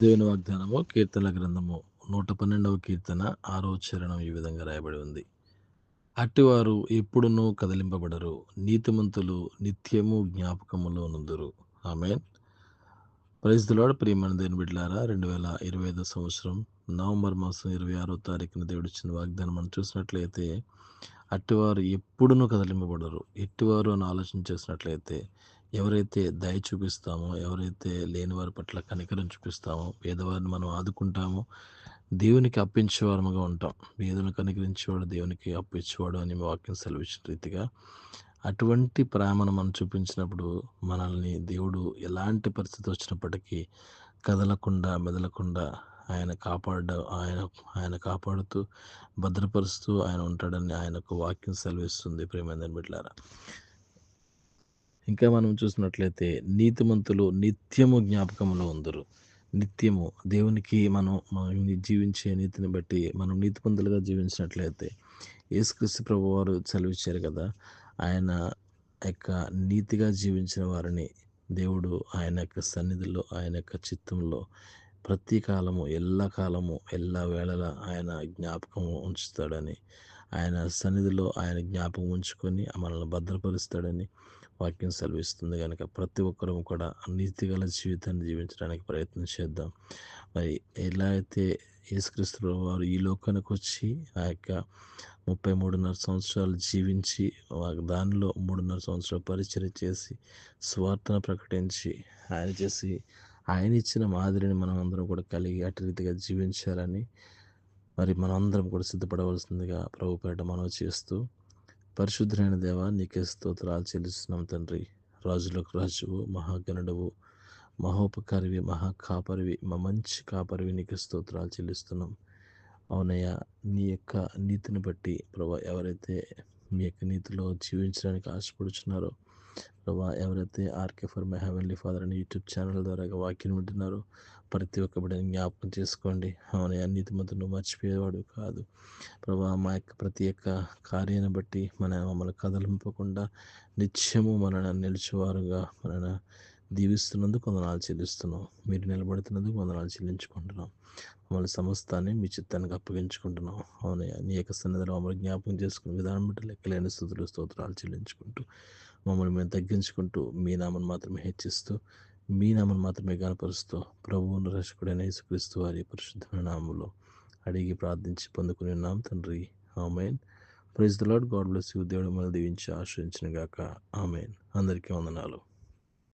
దేవుని వాగ్దానము కీర్తనల గ్రంథము 112వ కీర్తన 6వ చరణం ఈ విధంగా రాయబడి ఉంది. అట్టివారు ఎప్పుడునూ కదిలింపబడరు, నీతిమంతులు నిత్యము జ్ఞాపకములో నుందురు. ఆమేన్. Praise the Lord. ప్రియమైన దేవుని బిడ్డలారా, 2025 సంవత్సరం నవంబర్ మాసం 26వ తారీఖున దేవుడిచ్చిన వాగ్దానం మనం చూసినట్లయితే, అట్టివారు ఎప్పుడునూ కదిలింపబడరు. ఎట్టివారు అని ఆలోచన చేసినట్లయితే, ఎవరైతే దయ చూపిస్తామో, ఎవరైతే లేని వారి పట్ల కనికరం చూపిస్తామో, పేదవారిని మనం ఆదుకుంటామో, దేవునికి అప్పించేవారముగా ఉంటాం. పేదలను కనికరించేవాడు దేవునికి అప్పించేవాడు అని వాక్యం సెలవిచ్చిన రీతిగా అటువంటి ప్రేమను మనం చూపించినప్పుడు మనల్ని దేవుడు ఎలాంటి పరిస్థితి వచ్చినప్పటికీ కదలకుండా మెదలకుండా ఆయన కాపాడుతూ భద్రపరుస్తూ ఆయన ఉంటాడని ఆయనకు వాక్యం సెలవిస్తుంది. ప్రియమైన బిడ్డలారా, ఇంకా మనం చూసినట్లయితే నీతిమంతులు నిత్యము జ్ఞాపకంలో ఉందరు. నిత్యము దేవునికి మనం జీవించే నీతిని బట్టి మనం నీతిమంతులుగా జీవించినట్లయితే యేసుక్రీస్తు ప్రభు వారు సెలవిచ్చారు కదా, ఆయన యొక్క నీతిగా జీవించిన వారిని దేవుడు ఆయన యొక్క సన్నిధిలో, ఆయన యొక్క చిత్తంలో ప్రతి కాలము, ఎల్ల వేళలా ఆయన జ్ఞాపకము ఉంచుతాడని, ఆయన సన్నిధిలో ఆయన జ్ఞాపకం ఉంచుకొని మనల్ని భద్రపరుస్తాడని వాక్యం సెలవిస్తుంది. కనుక ప్రతి ఒక్కరూ కూడా నీతిగల జీవితాన్ని జీవించడానికి ప్రయత్నం చేద్దాం. మరి ఎలా అయితే యేసుక్రీస్తు ప్రభువు వారు ఈ లోకానికి వచ్చి ఆ యొక్క 33.5 సంవత్సరాలు జీవించి దానిలో 3.5 సంవత్సరాలు పరిచర్య చేసి స్వార్థను ప్రకటించి ఆయన ఇచ్చిన మాదిరిని మనం అందరం కూడా కలిగి అటు రీతిగా జీవించాలని మరి మనందరం కూడా సిద్ధపడవలసిందిగా ప్రభు పేరిట మనవి చేస్తూ, పరిశుద్ధులైన దేవా, నీకే స్తోత్రాలు చెల్లిస్తున్నాం తండ్రి. రాజులకు రాజువు, మహాగణుడవు, మహోపకారివి, మహాకాపరివి, మా మంచి కాపరివి, నీకు స్తోత్రాలు చెల్లిస్తున్నాం. అవునయ్యా, నీ యొక్క నీతిని బట్టి ప్రభా, ఎవరైతే మీ యొక్క నీతిలో జీవించడానికి ఆశపడుచున్నారో ప్రభా, ఎవరైతే ఆర్కే ఫర్ మై హెవెన్లీ ఫాదర్ అని యూట్యూబ్ ఛానల్ ద్వారా వాక్యం వింటున్నారో ప్రతి ఒక్క బిడ్డని జ్ఞాపకం చేసుకోండి. అవునయ్యా, నీతిమంతుడు మర్చిపోయేవాడు కాదు ప్రభా. మా యొక్క ప్రతి ఒక్క కార్యాన్ని బట్టి మమ్మల్ని కదలింపకుండా నిత్యము మనల్ని నిలిచేవారుగా మనల్ని దీవిస్తున్నందుకు వందనాలు చెల్లిస్తున్నాం. మీరు నిలబడుతున్నందుకు వందనాలు చెల్లించుకుంటున్నాం. మమ్మల్ని సమస్తాన్ని మీ చిత్తానికి అప్పగించుకుంటున్నాం. అవునయ్యా, నీ యొక్క సన్నిధిలో మమ్మల్ని జ్ఞాపకం చేసుకుని విధానం బట్టి లెక్కలేని స్తుతులు స్తోత్రాలు చెల్లించుకుంటూ మమ్మల్ని మేము తగ్గించుకుంటూ మీ నామను మాత్రమే హెచ్చిస్తూ మీ నామను మాత్రమే గణపరుస్తూ ప్రభువును రక్షకుడైన యేసుక్రీస్తు వారి పరిశుద్ధమైన నామములో అడిగి ప్రార్థించి పొందుకుని ఉన్నాం తండ్రి. Amen. Praise the Lord. God bless you. దేవుడు మిమ్మల్ని దీవించి ఆశ్రయించును గాక. ఆమేన్. అందరికీ వందనాలు.